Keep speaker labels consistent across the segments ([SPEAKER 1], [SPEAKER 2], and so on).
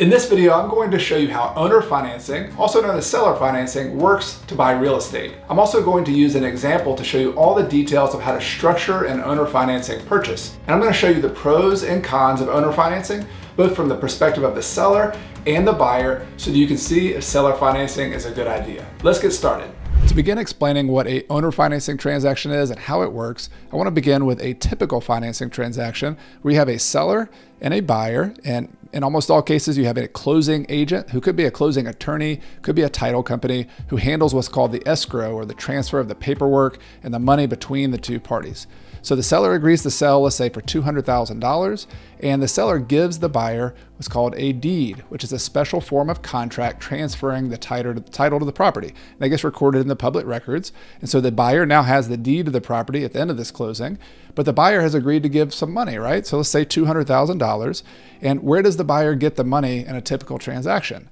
[SPEAKER 1] In this video, I'm going to show you how owner financing, also known as seller financing, works to buy real estate. I'm also going to use an example to show you all the details of how to structure an owner financing purchase. And I'm going to show you the pros and cons of owner financing, both from the perspective of the seller and the buyer, so that you can see if seller financing is a good idea. Let's get started. To begin explaining what a owner financing transaction is and how it works, I want to begin with a typical financing transaction where you have a seller and a buyer, and in almost all cases you have a closing agent who could be a closing attorney, could be a title company who handles what's called the escrow, or the transfer of the paperwork and the money between the two parties. So the seller agrees to sell, let's say for $200,000, and the seller gives the buyer what's called a deed, which is a special form of contract transferring the title to the property. And that gets recorded in the public records. And so the buyer now has the deed to the property at the end of this closing, but the buyer has agreed to give some money, right? So let's say $200,000. And where does the buyer get the money in a typical transaction?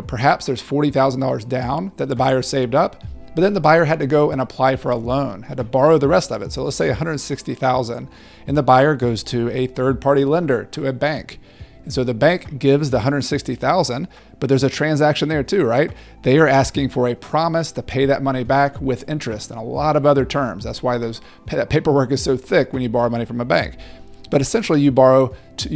[SPEAKER 1] Perhaps there's $40,000 down that the buyer saved up, but then the buyer had to go and apply for a loan, had to borrow the rest of it. So let's say $160,000, and the buyer goes to a third-party lender, to a bank. And so the bank gives the $160,000, but there's a transaction there too, right? They are asking for a promise to pay that money back with interest and a lot of other terms. That's why that paperwork is so thick when you borrow money from a bank. But essentially you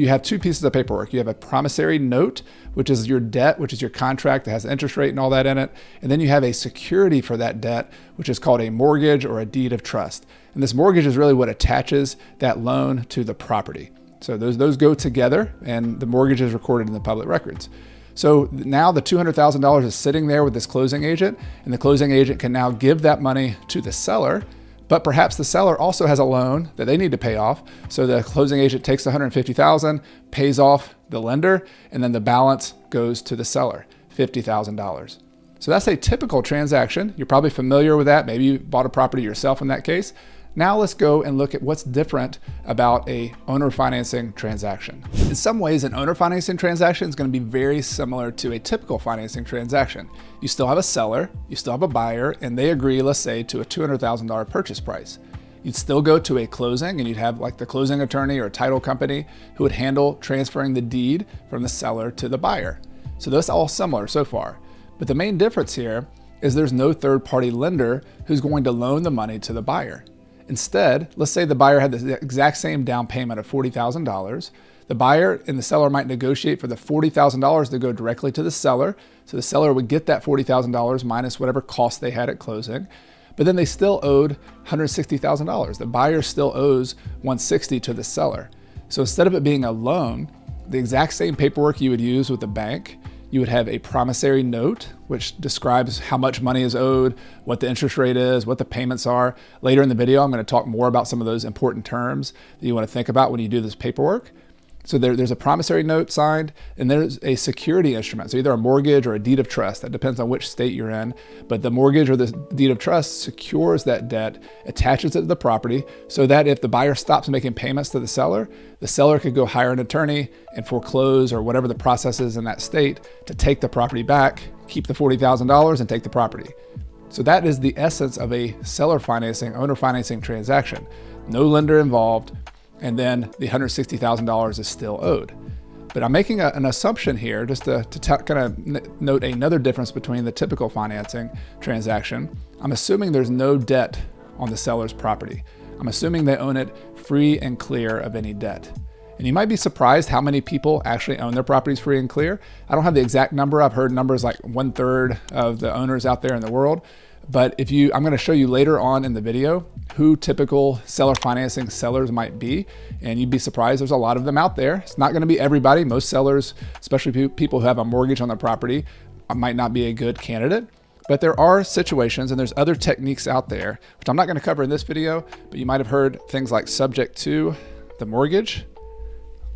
[SPEAKER 1] have two pieces of paperwork. You have a promissory note, which is your debt, which is your contract that has interest rate and all that in it. And then you have a security for that debt, which is called a mortgage or a deed of trust. And this mortgage is really what attaches that loan to the property. So those go together, and the mortgage is recorded in the public records. So now the $200,000 is sitting there with this closing agent, and the closing agent can now give that money to the seller. But perhaps the seller also has a loan that they need to pay off. So the closing agent takes the $150,000, pays off the lender, and then the balance goes to the seller, $50,000. So that's a typical transaction. You're probably familiar with that. Maybe you bought a property yourself in that case. Now let's go and look at what's different about a owner financing transaction. In some ways, an owner financing transaction is going to be very similar to a typical financing transaction. You still have a seller, you still have a buyer, and they agree, let's say, to a $200,000 purchase price. You'd still go to a closing, and you'd have like the closing attorney or a title company who would handle transferring the deed from the seller to the buyer. So that's all similar so far. But the main difference here is there's no third-party lender who's going to loan the money to the buyer. Instead, let's say the buyer had the exact same down payment of $40,000. The buyer and the seller might negotiate for the $40,000 to go directly to the seller. So the seller would get that $40,000 minus whatever cost they had at closing. But then they still owed $160,000. The buyer still owes $160,000 to the seller. So instead of it being a loan, the exact same paperwork you would use with the bank, you would have a promissory note, which describes how much money is owed, what the interest rate is, what the payments are. Later in the video, I'm going to talk more about some of those important terms that you want to think about when you do this paperwork. So there's a promissory note signed, and there's a security instrument. So either a mortgage or a deed of trust. That depends on which state you're in. But the mortgage or the deed of trust secures that debt, attaches it to the property, so that if the buyer stops making payments to the seller could go hire an attorney and foreclose, or whatever the process is in that state, to take the property back, keep the $40,000 and take the property. So that is the essence of a seller financing, owner financing transaction. No lender involved. And then the $160,000 is still owed. But I'm making an assumption here, just to kind of note another difference between the typical financing transaction. I'm assuming there's no debt on the seller's property. I'm assuming they own it free and clear of any debt. And you might be surprised how many people actually own their properties free and clear. I don't have the exact number. I've heard numbers like 1/3 of the owners out there in the world. But I'm going to show you later on in the video who typical seller financing sellers might be, and you'd be surprised there's a lot of them out there. It's not going to be everybody. Most sellers, especially people who have a mortgage on their property, might not be a good candidate. But there are situations, and there's other techniques out there, which I'm not going to cover in this video, but you might have heard things like subject to the mortgage,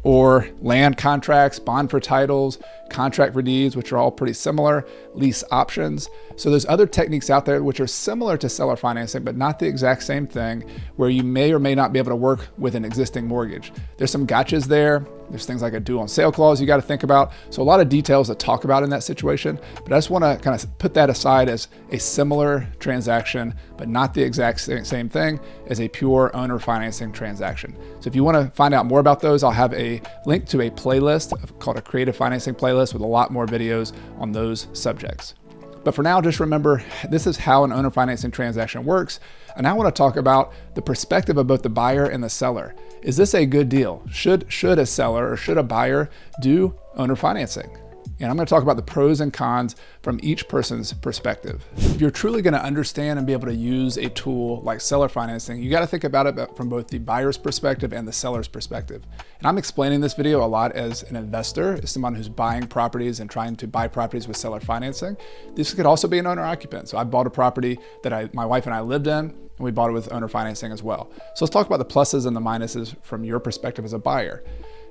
[SPEAKER 1] or land contracts, bond for titles, contract for deeds, which are all pretty similar, lease options. So there's other techniques out there which are similar to seller financing, but not the exact same thing, where you may or may not be able to work with an existing mortgage. There's some gotchas there. There's things like a due on sale clause you got to think about. So a lot of details to talk about in that situation, but I just want to kind of put that aside as a similar transaction, but not the exact same thing as a pure owner financing transaction. So if you want to find out more about those, I'll have a link to a playlist called a creative financing playlist with a lot more videos on those subjects. But for now, just remember, this is how an owner financing transaction works. And I want to talk about the perspective of both the buyer and the seller. Is this a good deal? Should a seller or should a buyer do owner financing? And I'm going to talk about the pros and cons from each person's perspective. If you're truly going to understand and be able to use a tool like seller financing, you got to think about it from both the buyer's perspective and the seller's perspective. And I'm explaining this video a lot as an investor, as someone who's buying properties and trying to buy properties with seller financing. This could also be an owner occupant. So I bought a property that my wife and I lived in, and we bought it with owner financing as well. So let's talk about the pluses and the minuses from your perspective as a buyer.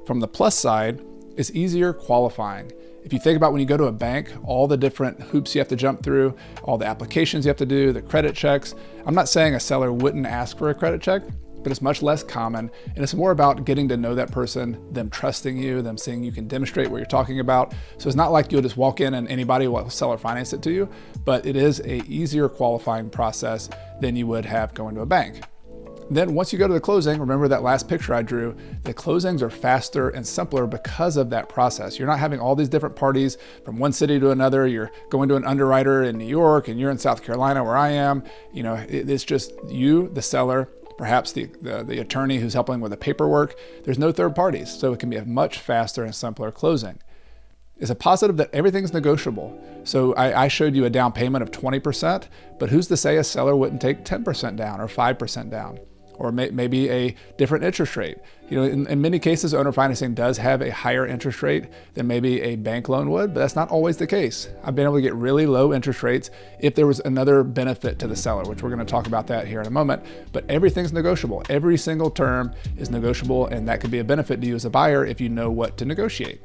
[SPEAKER 1] From the plus side, it's easier qualifying. If you think about when you go to a bank, all the different hoops you have to jump through, all the applications you have to do, the credit checks. I'm not saying a seller wouldn't ask for a credit check, but it's much less common. And it's more about getting to know that person, them trusting you, them seeing you can demonstrate what you're talking about. So it's not like you'll just walk in and anybody will seller finance it to you, but it is a easier qualifying process than you would have going to a bank. Then once you go to the closing, remember that last picture I drew, the closings are faster and simpler because of that process. You're not having all these different parties from one city to another. You're going to an underwriter in New York and you're in South Carolina where I am. You know, it's just you, the seller, perhaps the attorney who's helping with the paperwork. There's no third parties, so it can be a much faster and simpler closing. It's a positive that everything's negotiable. So I showed you a down payment of 20%, but who's to say a seller wouldn't take 10% down or 5% down? Or maybe a different interest rate. You know, in many cases, owner financing does have a higher interest rate than maybe a bank loan would, but that's not always the case. I've been able to get really low interest rates if there was another benefit to the seller, which we're going to talk about that here in a moment. But everything's negotiable. Every single term is negotiable, and that could be a benefit to you as a buyer if you know what to negotiate.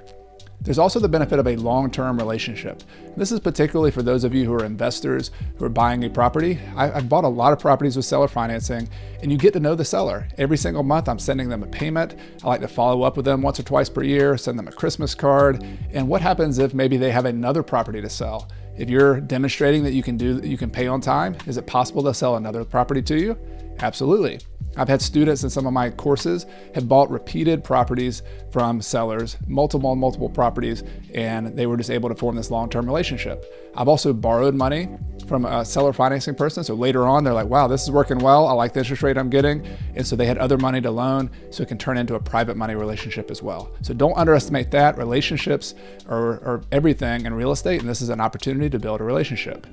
[SPEAKER 1] There's also the benefit of a long-term relationship. This is particularly for those of you who are investors who are buying a property. I've bought a lot of properties with seller financing, and you get to know the seller. Every single month, I'm sending them a payment. I like to follow up with them once or twice per year, send them a Christmas card. And what happens if maybe they have another property to sell? If you're demonstrating that you can pay on time, is it possible to sell another property to you? Absolutely. I've had students in some of my courses have bought repeated properties from sellers, multiple properties, and they were just able to form this long-term relationship. I've also borrowed money from a seller financing person. So later on, they're like, wow, this is working well. I like the interest rate I'm getting. And so they had other money to loan, so it can turn into a private money relationship as well. So don't underestimate that. Relationships are everything in real estate, and this is an opportunity to build a relationship.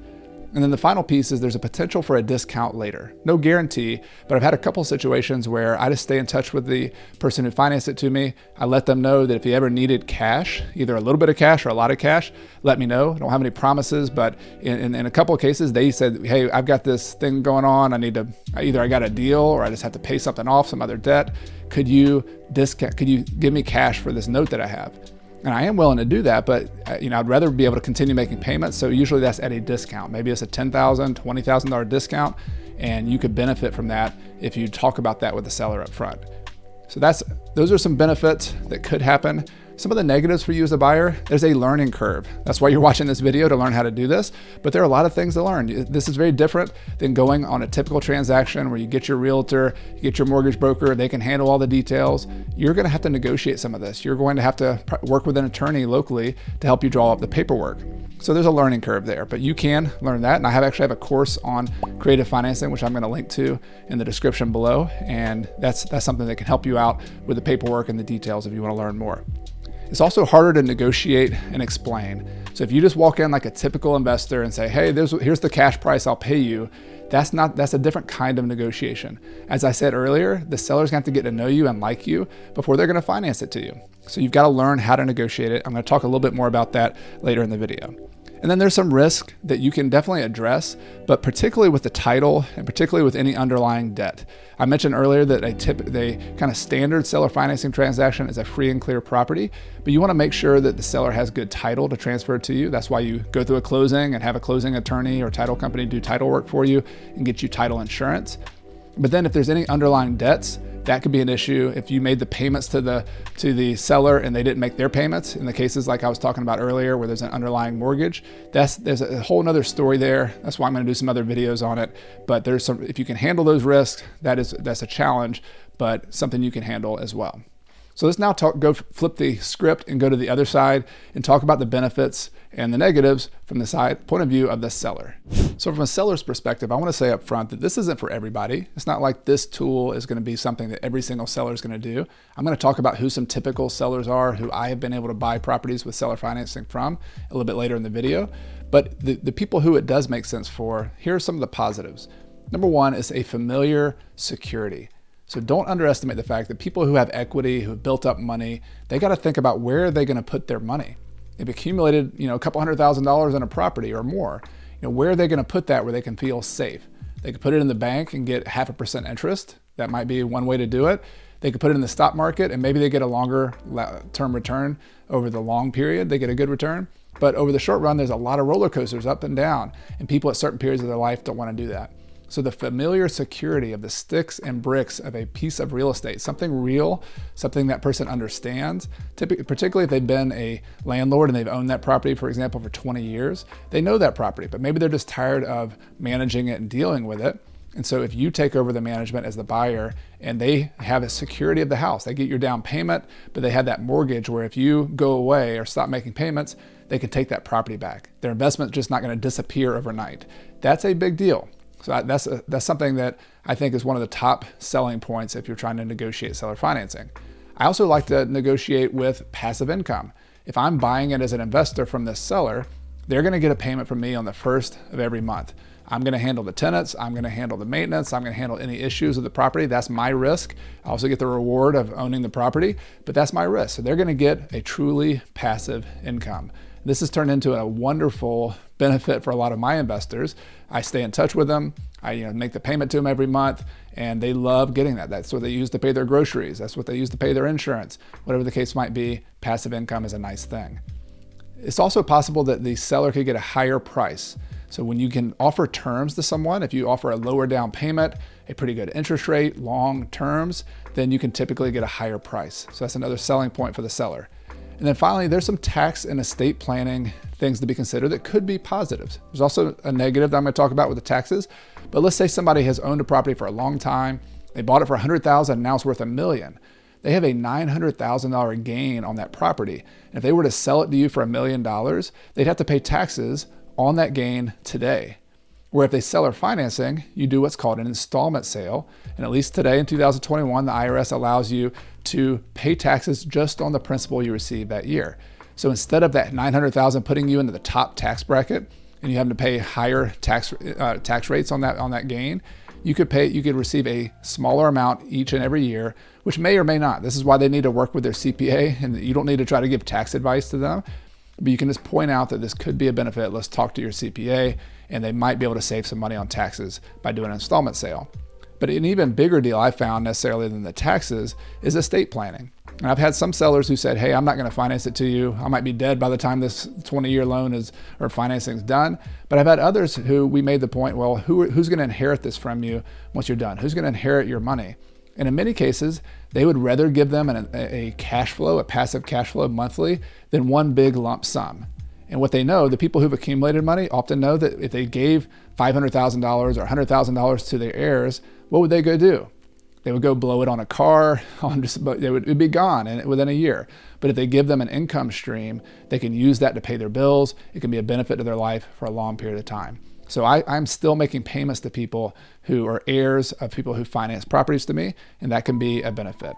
[SPEAKER 1] And then the final piece is there's a potential for a discount later. No guarantee, but I've had a couple situations where I just stay in touch with the person who financed it to me. I let them know that if he ever needed cash, either a little bit of cash or a lot of cash, let me know. I don't have any promises, but in a couple of cases, they said, hey, I've got this thing going on. Either I got a deal or I just have to pay something off, some other debt. Could you give me cash for this note that I have? And I am willing to do that, but I'd rather be able to continue making payments. So usually that's at a discount. Maybe it's a $10,000, $20,000 discount, and you could benefit from that if you talk about that with the seller up front. So those are some benefits that could happen. Some of the negatives for you as a buyer, there's a learning curve. That's why you're watching this video, to learn how to do this. But there are a lot of things to learn. This is very different than going on a typical transaction where you get your realtor, you get your mortgage broker, they can handle all the details. You're going to have to negotiate some of this. You're going to have to work with an attorney locally to help you draw up the paperwork. So there's a learning curve there, but you can learn that. And I actually have a course on creative financing, which I'm going to link to in the description below. And that's something that can help you out with the paperwork and the details if you want to learn more. It's also harder to negotiate and explain. So if you just walk in like a typical investor and say, hey, here's the cash price I'll pay you, that's a different kind of negotiation. As I said earlier, the seller's going to have to get to know you and like you before they're going to finance it to you. So you've got to learn how to negotiate it. I'm going to talk a little bit more about that later in the video. And then there's some risk that you can definitely address, but particularly with the title and particularly with any underlying debt. I mentioned earlier that the kind of standard seller financing transaction is a free and clear property, but you want to make sure that the seller has good title to transfer to you. That's why you go through a closing and have a closing attorney or title company do title work for you and get you title insurance. But then if there's any underlying debts, That could be an issue if you made the payments to the seller and they didn't make their payments. In the cases like I was talking about earlier, where there's an underlying mortgage, there's a whole nother story there. That's why I'm going to do some other videos on it. But if you can handle those risks, that's a challenge, but something you can handle as well. So let's now go flip the script and go to the other side and talk about the benefits and the negatives from the point of view of the seller. So from a seller's perspective, I want to say up front that this isn't for everybody. It's not like this tool is going to be something that every single seller is going to do. I'm going to talk about who some typical sellers are, who I have been able to buy properties with seller financing from a little bit later in the video. But the people who it does make sense for, here are some of the positives. Number one is a familiar security. So don't underestimate the fact that people who have equity, who have built up money, they got to think about where are they going to put their money. They've accumulated, a couple $100,000 in a property or more. Where are they going to put that where they can feel safe? They could put it in the bank and get 0.5% interest. That might be one way to do it. They could put it in the stock market and maybe they get a longer term return over the long period. They get a good return. But over the short run, there's a lot of roller coasters up and down, and people at certain periods of their life don't want to do that. So the familiar security of the sticks and bricks of a piece of real estate, something real, something that person understands, particularly if they've been a landlord and they've owned that property, for example, for 20 years, they know that property, but maybe they're just tired of managing it and dealing with it. And so if you take over the management as the buyer and they have a security of the house, they get your down payment, but they have that mortgage where if you go away or stop making payments, they can take that property back. Their investment's just not going to disappear overnight. That's a big deal. So that's something that I think is one of the top selling points if you're trying to negotiate seller financing. I also like to negotiate with passive income. If I'm buying it as an investor from this seller, they're going to get a payment from me on the first of every month. I'm going to handle the tenants. I'm going to handle the maintenance. I'm going to handle any issues with the property. That's my risk. I also get the reward of owning the property, but that's my risk. So they're going to get a truly passive income. This has turned into a wonderful benefit for a lot of my investors. I stay in touch with them. I make the payment to them every month, and they love getting that. That's what they use to pay their groceries. That's what they use to pay their insurance. Whatever the case might be, passive income is a nice thing. It's also possible that the seller could get a higher price. So when you can offer terms to someone, if you offer a lower down payment, a pretty good interest rate, long terms, then you can typically get a higher price. So that's another selling point for the seller. And then finally, there's some tax and estate planning things to be considered that could be positives. There's also a negative that I'm going to talk about with the taxes. But let's say somebody has owned a property for a long time. They bought it for $100,000 and now it's worth $1 million. They have a $900,000 gain on that property. And if they were to sell it to you for $1 million, they'd have to pay taxes on that gain today. Where if they seller financing, you do what's called an installment sale. And at least today in 2021, the IRS allows you to pay taxes just on the principal you received that year. So instead of that $900,000 putting you into the top tax bracket and you having to pay higher tax rates on that gain, you could receive a smaller amount each and every year, which may or may not. This is why they need to work with their CPA, and you don't need to try to give tax advice to them. But you can just point out that this could be a benefit. Let's talk to your CPA, and they might be able to save some money on taxes by doing an installment sale. But an even bigger deal I found necessarily than the taxes is estate planning. And I've had some sellers who said, hey, I'm not going to finance it to you. I might be dead by the time this 20-year loan or financing is done. But I've had others who we made the point, well, who's going to inherit this from you once you're done? Who's going to inherit your money? And in many cases, they would rather give them a cash flow, a passive cash flow monthly, than one big lump sum. And what they know, the people who've accumulated money often know that if they gave $500,000 or $100,000 to their heirs, what would they go do? They would go blow it on a car, it would be gone within a year. But if they give them an income stream, they can use that to pay their bills. It can be a benefit to their life for a long period of time. So I'm still making payments to people who are heirs of people who finance properties to me, and that can be a benefit.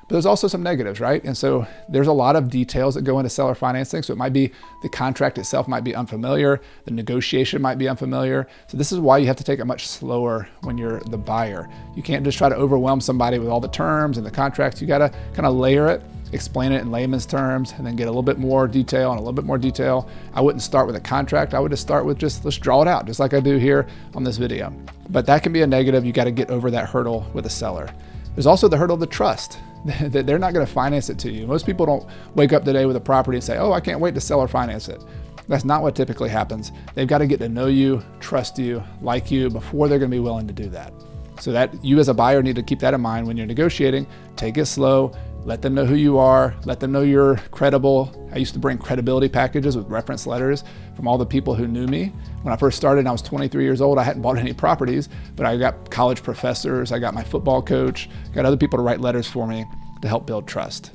[SPEAKER 1] But there's also some negatives, right? And so there's a lot of details that go into seller financing. So it might be the contract itself might be unfamiliar, the negotiation might be unfamiliar. So this is why you have to take it much slower when you're the buyer. You can't just try to overwhelm somebody with all the terms and the contracts. You gotta kind of layer it, explain it in layman's terms, and then get a little bit more detail and a little bit more detail. I wouldn't start with a contract. I would just start with let's draw it out, just like I do here on this video. But that can be a negative. You gotta get over that hurdle with a seller. There's also the hurdle of the trust. That they're not going to finance it to you. Most people don't wake up today with a property and say, oh, I can't wait to sell or finance it. That's not what typically happens. They've got to get to know you, trust you, like you before they're going to be willing to do that. So that you as a buyer need to keep that in mind when you're negotiating. Take it slow, let them know who you are, let them know you're credible. I used to bring credibility packages with reference letters from all the people who knew me. When I first started and I was 23 years old, I hadn't bought any properties, but I got college professors, I got my football coach, got other people to write letters for me to help build trust.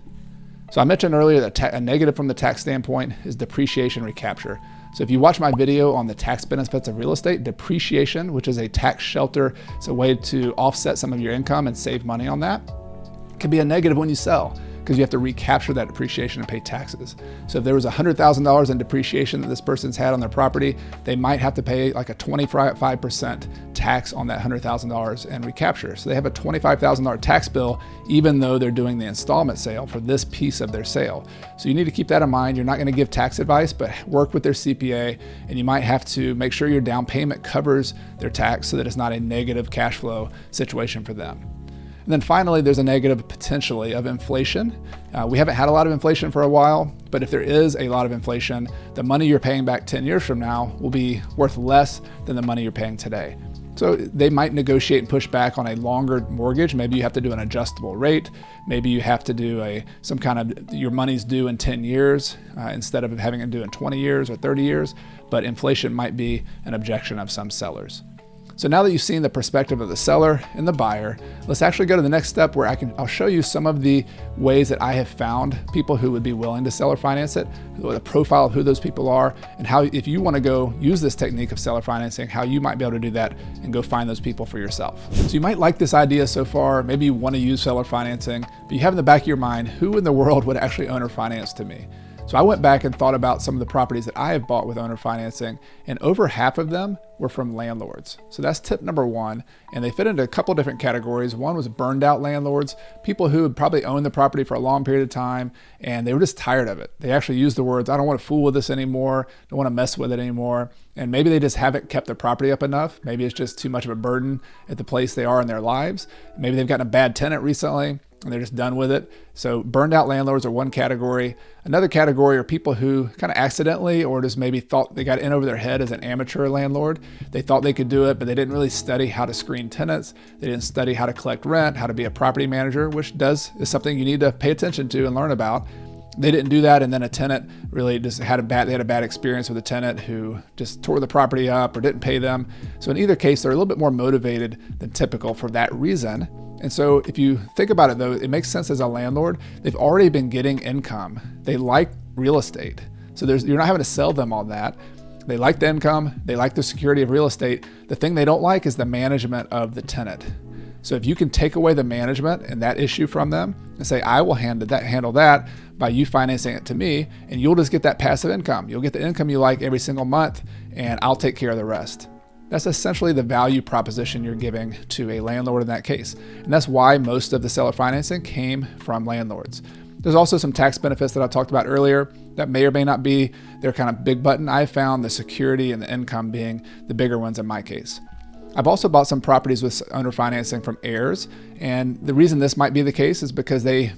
[SPEAKER 1] So I mentioned earlier that a negative from the tax standpoint is depreciation recapture. So if you watch my video on the tax benefits of real estate, depreciation, which is a tax shelter, it's a way to offset some of your income and save money on that, can be a negative when you sell because you have to recapture that depreciation and pay taxes. So if there was $100,000 in depreciation that this person's had on their property, they might have to pay like a 25% tax on that $100,000 and recapture. So they have a $25,000 tax bill, even though they're doing the installment sale for this piece of their sale. So you need to keep that in mind. You're not going to give tax advice, but work with their CPA, and you might have to make sure your down payment covers their tax so that it's not a negative cash flow situation for them. And then finally, there's a negative potentially of inflation. We haven't had a lot of inflation for a while, but if there is a lot of inflation, the money you're paying back 10 years from now will be worth less than the money you're paying today. So they might negotiate and push back on a longer mortgage. Maybe you have to do an adjustable rate. Maybe you have to do some kind of, your money's due in 10 years instead of having it due in 20 years or 30 years. But inflation might be an objection of some sellers. So now that you've seen the perspective of the seller and the buyer, let's actually go to the next step where I'll show you some of the ways that I have found people who would be willing to sell or finance it, the profile of who those people are, and how, if you want to go use this technique of seller financing, how you might be able to do that and go find those people for yourself. So you might like this idea so far. Maybe you want to use seller financing, but you have in the back of your mind, who in the world would actually owner finance to me? So I went back and thought about some of the properties that I have bought with owner financing, and over half of them were from landlords. So that's tip number one. And they fit into a couple different categories. One was burned out landlords, people who had probably owned the property for a long period of time, and they were just tired of it. They actually used the words, I don't want to fool with this anymore, don't want to mess with it anymore. And maybe they just haven't kept the property up enough. Maybe it's just too much of a burden at the place they are in their lives. Maybe they've gotten a bad tenant recently and they're just done with it. So burned out landlords are one category. Another category are people who kind of accidentally or just maybe thought they got in over their head as an amateur landlord. They thought they could do it, but they didn't really study how to screen tenants. They didn't study how to collect rent, how to be a property manager, which is something you need to pay attention to and learn about. They didn't do that, and then a tenant really just had a bad experience with a tenant who just tore the property up or didn't pay them. So in either case, they're a little bit more motivated than typical for that reason. And so if you think about it though, it makes sense as a landlord. They've already been getting income. They like real estate. So you're not having to sell them on that. They like the income. They like the security of real estate. The thing they don't like is the management of the tenant. So if you can take away the management and that issue from them and say, I will handle that by you financing it to me, and you'll just get that passive income. You'll get the income you like every single month, and I'll take care of the rest. That's essentially the value proposition you're giving to a landlord in that case. And that's why most of the seller financing came from landlords. There's also some tax benefits that I talked about earlier that may or may not be their kind of big button. I found the security and the income being the bigger ones in my case. I've also bought some properties with owner financing from heirs, and the reason this might be the case is because they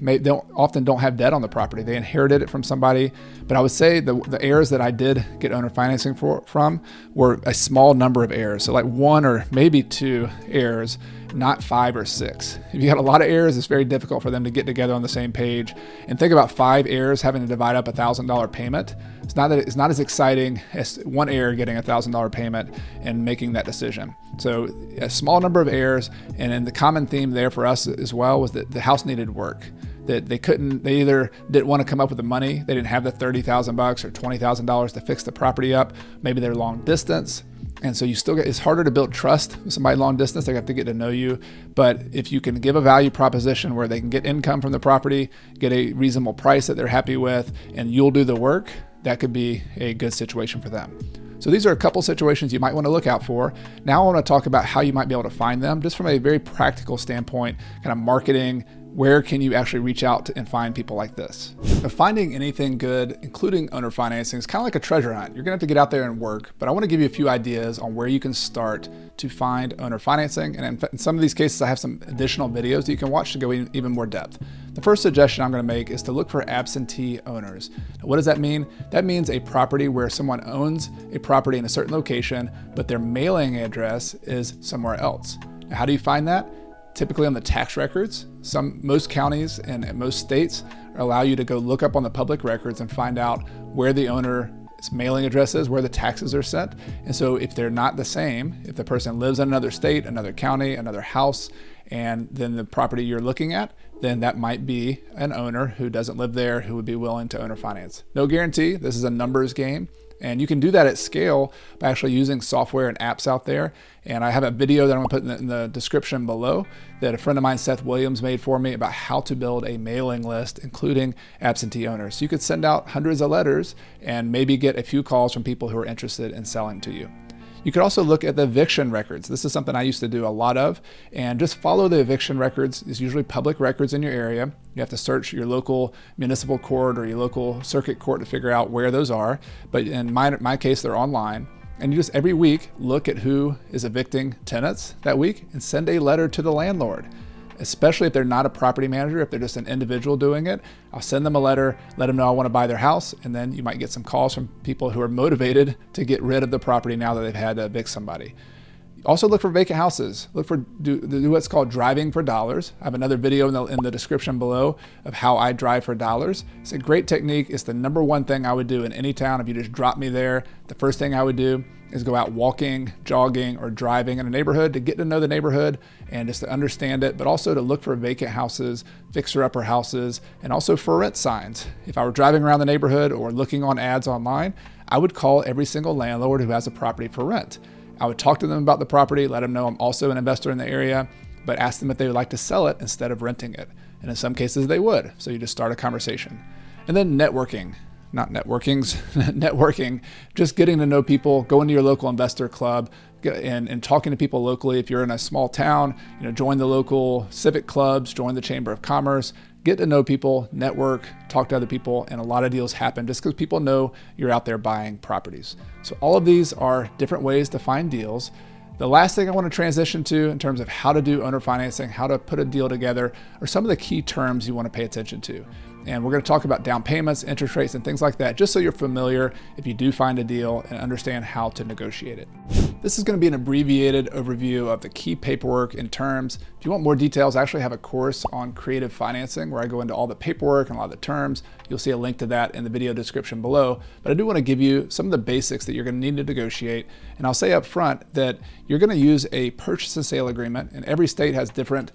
[SPEAKER 1] often don't have debt on the property. They inherited it from somebody, but I would say the heirs that I did get owner financing from were a small number of heirs, so like one or maybe two heirs, not 5 or 6. If you got a lot of heirs, it's very difficult for them to get together on the same page. And think about 5 heirs having to divide up $1,000 payment. It's not as exciting as one heir getting $1,000 payment and making that decision. So a small number of heirs, and then the common theme there for us as well was that the house needed work. That they either didn't want to come up with the money, they didn't have the $30,000 or $20,000 to fix the property up. Maybe they're long distance. And so it's harder to build trust with somebody long distance. They have to get to know you. But if you can give a value proposition where they can get income from the property, get a reasonable price that they're happy with, and you'll do the work, that could be a good situation for them. So these are a couple situations you might want to look out for. Now I want to talk about how you might be able to find them, just from a very practical standpoint, kind of marketing. Where can you actually reach out and find people like this? Now, finding anything good, including owner financing, is kind of like a treasure hunt. You're gonna have to get out there and work, but I wanna give you a few ideas on where you can start to find owner financing. And in some of these cases, I have some additional videos that you can watch to go in even more depth. The first suggestion I'm gonna make is to look for absentee owners. Now, what does that mean? That means a property where someone owns a property in a certain location, but their mailing address is somewhere else. Now, how do you find that? Typically on the tax records. Most counties and most states allow you to go look up on the public records and find out where the owner's mailing address is, where the taxes are sent. And so if they're not the same, if the person lives in another state, another county, another house, and then the property you're looking at, then that might be an owner who doesn't live there who would be willing to owner finance. No guarantee. This is a numbers game. And you can do that at scale by actually using software and apps out there. And I have a video that I'm gonna put in the description below that a friend of mine, Seth Williams, made for me about how to build a mailing list, including absentee owners. So you could send out hundreds of letters and maybe get a few calls from people who are interested in selling to you. You could also look at the eviction records. This is something I used to do a lot of, and just follow the eviction records. It's usually public records in your area. You have to search your local municipal court or your local circuit court to figure out where those are. But in my case, they're online. And you just every week look at who is evicting tenants that week and send a letter to the landlord. Especially if they're not a property manager, if they're just an individual doing it, I'll send them a letter, let them know I want to buy their house, and then you might get some calls from people who are motivated to get rid of the property now that they've had to evict somebody. Also look for vacant houses. Look for do what's called driving for dollars. I have another video in the description below of how I drive for dollars. It's a great technique. It's the number one thing I would do in any town. If you just drop me there, the first thing I would do is go out walking, jogging, or driving in a neighborhood to get to know the neighborhood and just to understand it, but also to look for vacant houses, fixer-upper houses, and also for rent signs. If I were driving around the neighborhood or looking on ads online, I would call every single landlord who has a property for rent. I would talk to them about the property, let them know I'm also an investor in the area, but ask them if they would like to sell it instead of renting it. And in some cases they would. So you just start a conversation. And then networking. Not networkings, networking, just getting to know people, going to your local investor club and talking to people locally. If you're in a small town, join the local civic clubs, join the Chamber of Commerce, get to know people, network, talk to other people, and a lot of deals happen just because people know you're out there buying properties. So all of these are different ways to find deals. The last thing I want to transition to in terms of how to do owner financing, how to put a deal together, are some of the key terms you want to pay attention to. And we're going to talk about down payments, interest rates, and things like that, just so you're familiar if you do find a deal and understand how to negotiate it. This is going to be an abbreviated overview of the key paperwork and terms. If you want more details, I actually have a course on creative financing where I go into all the paperwork and a lot of the terms. You'll see a link to that in the video description below. But I do want to give you some of the basics that you're going to need to negotiate. And I'll say up front that you're going to use a purchase and sale agreement, and every state has different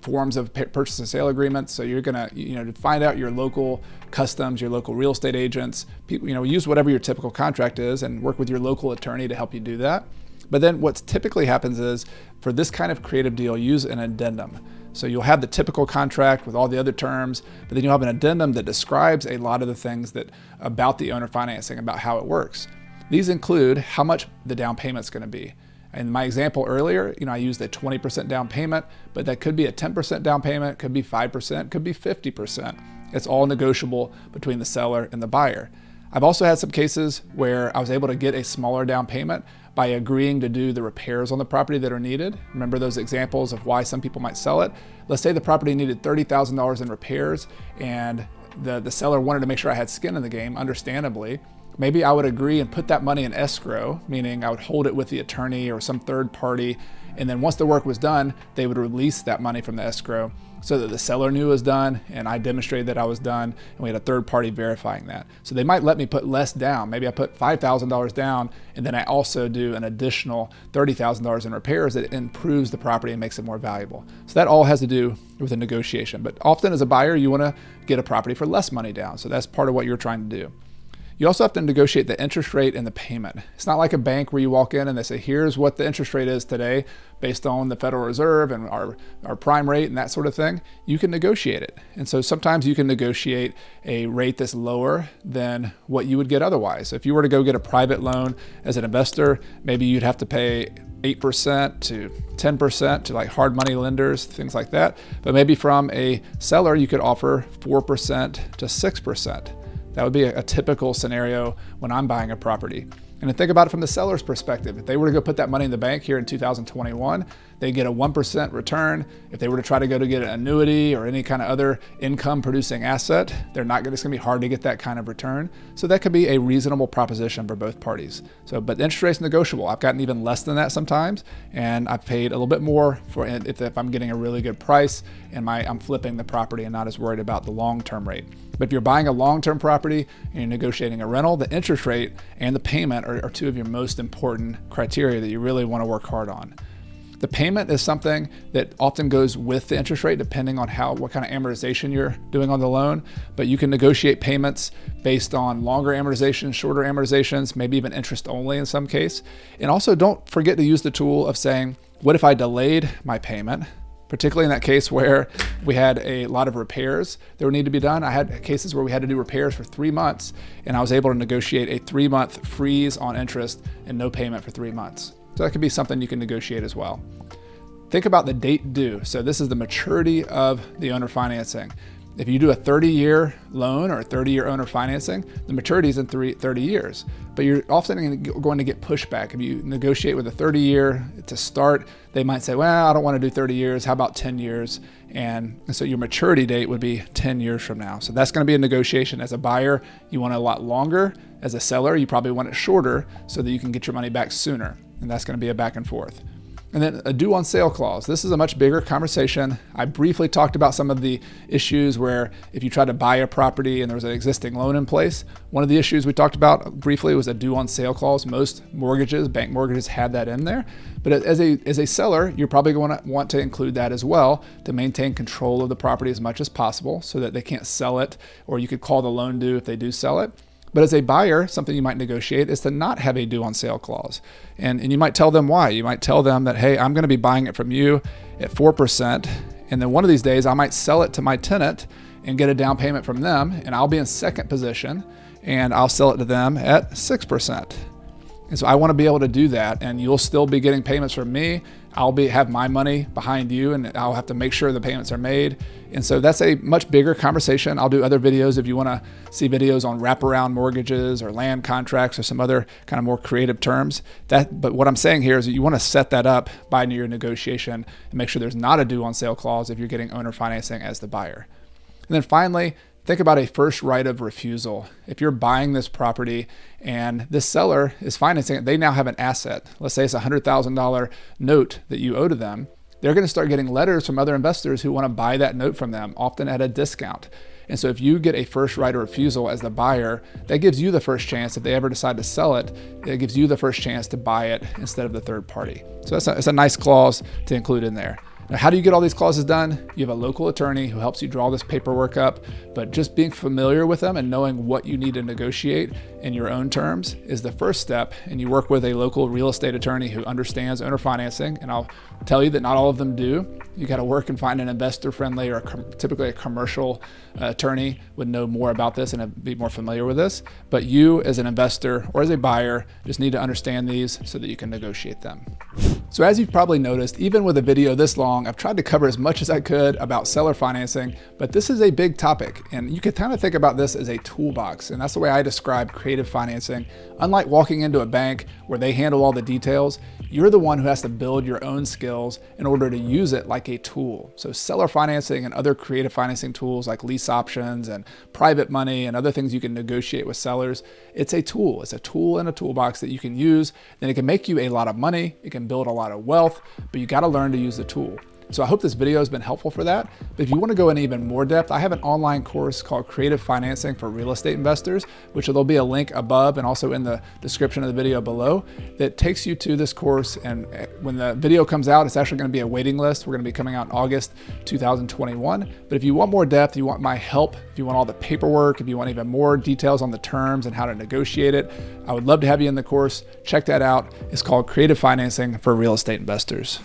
[SPEAKER 1] forms of purchase and sale agreements. So you're gonna, to find out your local customs, your local real estate agents, people, use whatever your typical contract is and work with your local attorney to help you do that. But then what typically happens is for this kind of creative deal, use an addendum. So you'll have the typical contract with all the other terms, but then you'll have an addendum that describes a lot of the things about the owner financing, about how it works. These include how much the down payment's gonna be. In my example earlier, I used a 20% down payment, but that could be a 10% down payment, could be 5%, could be 50%. It's all negotiable between the seller and the buyer. I've also had some cases where I was able to get a smaller down payment by agreeing to do the repairs on the property that are needed. Remember those examples of why some people might sell it? Let's say the property needed $30,000 in repairs and the seller wanted to make sure I had skin in the game, understandably. Maybe I would agree and put that money in escrow, meaning I would hold it with the attorney or some third party, and then once the work was done, they would release that money from the escrow so that the seller knew it was done and I demonstrated that I was done, and we had a third party verifying that. So they might let me put less down. Maybe I put $5,000 down, and then I also do an additional $30,000 in repairs that improves the property and makes it more valuable. So that all has to do with a negotiation. But often as a buyer, you want to get a property for less money down. So that's part of what you're trying to do. You also have to negotiate the interest rate and the payment. It's not like a bank where you walk in and they say, here's what the interest rate is today based on the Federal Reserve and our prime rate and that sort of thing. You can negotiate it. And so sometimes you can negotiate a rate that's lower than what you would get otherwise. So if you were to go get a private loan as an investor, maybe you'd have to pay 8% to 10% to like hard money lenders, things like that. But maybe from a seller, you could offer 4% to 6%. That would be a typical scenario when I'm buying a property. And then think about it from the seller's perspective. If they were to go put that money in the bank here in 2021, they get a 1% return. If they were to try to go to get an annuity or any kind of other income producing asset, it's going to be hard to get that kind of return. So that could be a reasonable proposition for both parties. But the interest rate's negotiable. I've gotten even less than that sometimes, and I've paid a little bit more for if I'm getting a really good price and I'm flipping the property and not as worried about the long-term rate. But if you're buying a long-term property and you're negotiating a rental, the interest rate and the payment are two of your most important criteria that you really want to work hard on. The payment is something that often goes with the interest rate depending on what kind of amortization you're doing on the loan, but you can negotiate payments based on longer amortizations, shorter amortizations, maybe even interest only in some case. And also don't forget to use the tool of saying, what if I delayed my payment? Particularly in that case where we had a lot of repairs that would need to be done. I had cases where we had to do repairs for 3 months, and I was able to negotiate a 3-month freeze on interest and no payment for 3 months. So that could be something you can negotiate as well. Think about the date due. So this is the maturity of the owner financing. If you do a 30-year loan or a 30-year owner financing, the maturity is in 30 years. But you're often going to get pushback. If you negotiate with a 30-year to start, they might say, well, I don't want to do 30 years. How about 10 years? And so your maturity date would be 10 years from now. So that's going to be a negotiation. As a buyer, you want it a lot longer. As a seller, you probably want it shorter so that you can get your money back sooner. And that's going to be a back and forth. And then a due on sale clause. This is a much bigger conversation. I briefly talked about some of the issues where if you try to buy a property and there was an existing loan in place, one of the issues we talked about briefly was a due on sale clause. Most mortgages, bank mortgages, had that in there. But as a seller, you're probably going to want to include that as well to maintain control of the property as much as possible so that they can't sell it, or you could call the loan due if they do sell it. But as a buyer, something you might negotiate is to not have a due on sale clause. And you might tell them why. You might tell them that, hey, I'm going to be buying it from you at 4%. And then one of these days I might sell it to my tenant and get a down payment from them. And I'll be in second position and I'll sell it to them at 6%. And so I want to be able to do that, and you'll still be getting payments from me. I'll have my money behind you, and I'll have to make sure the payments are made. And so that's a much bigger conversation. I'll do other videos if you want to see videos on wraparound mortgages or land contracts or some other kind of more creative terms. But what I'm saying here is that you want to set that up by your negotiation and make sure there's not a due on sale clause if you're getting owner financing as the buyer. And then finally, think about a first right of refusal. If you're buying this property and this seller is financing it, they now have an asset. Let's say it's a $100,000 note that you owe to them. They're going to start getting letters from other investors who want to buy that note from them, often at a discount. And so if you get a first right of refusal as the buyer, that gives you the first chance. If they ever decide to sell it, it gives you the first chance to buy it instead of the third party. So that's a nice clause to include in there. Now, how do you get all these clauses done? You have a local attorney who helps you draw this paperwork up, but just being familiar with them and knowing what you need to negotiate in your own terms is the first step. And you work with a local real estate attorney who understands owner financing. And I'll tell you that not all of them do. You got to work and find an investor friendly or typically a commercial attorney would know more about this and be more familiar with this. But you as an investor or as a buyer just need to understand these so that you can negotiate them. So as you've probably noticed, even with a video this long, I've tried to cover as much as I could about seller financing, but this is a big topic, and you could kind of think about this as a toolbox, and that's the way I describe creative financing. Unlike walking into a bank where they handle all the details, you're the one who has to build your own skills in order to use it like a tool. So seller financing and other creative financing tools like lease options and private money and other things you can negotiate with sellers, it's a tool. It's a tool in a toolbox that you can use, and it can make you a lot of money. It can build a lot of wealth, but you got to learn to use the tool. So I hope this video has been helpful for that. But if you want to go in even more depth, I have an online course called Creative Financing for Real Estate Investors, which there'll be a link above and also in the description of the video below that takes you to this course. And when the video comes out, it's actually going to be a waiting list. We're going to be coming out in August 2021. But if you want more depth, you want my help, if you want all the paperwork, if you want even more details on the terms and how to negotiate it, I would love to have you in the course. Check that out. It's called Creative Financing for Real Estate Investors.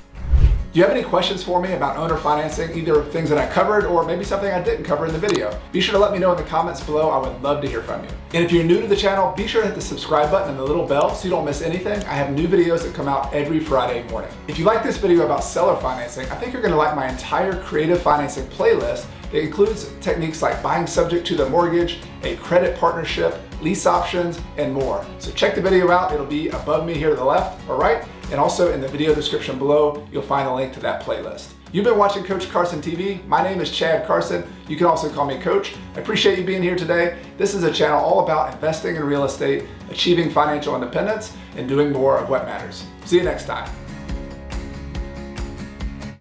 [SPEAKER 1] Do you have any questions for me about owner financing, either things that I covered or maybe something I didn't cover in the video? Be sure to let me know in the comments below. I would love to hear from you. And if you're new to the channel, be sure to hit the subscribe button and the little bell so you don't miss anything. I have new videos that come out every Friday morning. If you like this video about seller financing, I think you're going to like my entire creative financing playlist. It includes techniques like buying subject to the mortgage, a credit partnership, lease options, and more. So check the video out. It'll be above me here to the left or right, and also in the video description below, you'll find a link to that playlist. You've been watching Coach Carson TV. My name is Chad Carson. You can also call me Coach. I appreciate you being here today. This is a channel all about investing in real estate, achieving financial independence, and doing more of what matters. See you next time.